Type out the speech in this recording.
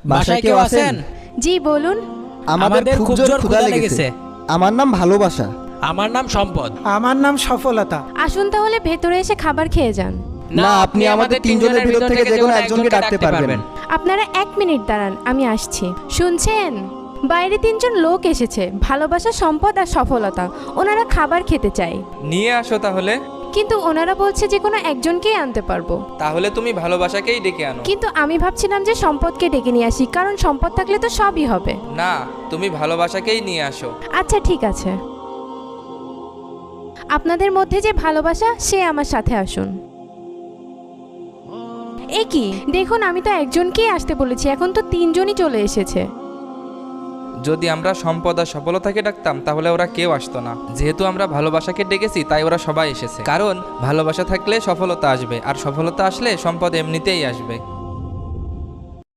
বাসায় কেউ আছেন? জি বলুন। আমাদের খুব জোর ক্ষুধা লেগেছে। আমার নাম ভালোবাসা। আমার নাম সম্পদ। আমার নাম সফলতা। আসুন তাহলে ভেতরে এসে খাবার খেয়ে যান। না, আপনি আমাদের তিনজনের ভিতর থেকে যে কোনো একজনকে ডাকতে পারবেন। আপনারা 1 মিনিট দাঁড়ান, আমি আসছি। শুনছেন, বাইরে 3 জন লোক এসেছে, ভালোবাসা, সম্পদ আর সফলতা। ওনারা খাবার খেতে চায়, নিয়ে আসো তাহলে। কিন্তু ওনারা বলছে যে কোনো একজনকেই আনতে পারবো। তাহলে তুমি ভালোবাসাকেই ডেকে আনো। কিন্তু আমি ভাবছিলাম যে সম্পদকে ডেকে নিয়ে আসি, কারণ সম্পদ থাকলে তো সবই হবে। না, তুমি ভালোবাসাকেই নিয়ে আসো। আচ্ছা ঠিক আছে, আপনাদের মধ্যে যে ভালোবাসা সে আমার সাথে আসুন। এ কি দেখুন, আমি তো একজনকেই আসতে বলেছি, এখন তো 3 জনই চলে এসেছে। যদি আমরা সম্পদ আর সফলতাকে ডাকতাম তাহলে ওরা কেউ আসতো না। যেহেতু আমরা ভালোবাসাকে ডেকেছি তাই ওরা সবাই এসেছে, কারণ ভালোবাসা থাকলে সফলতা আসবে, আর সফলতা আসলে সম্পদ এমনিতেই আসবে।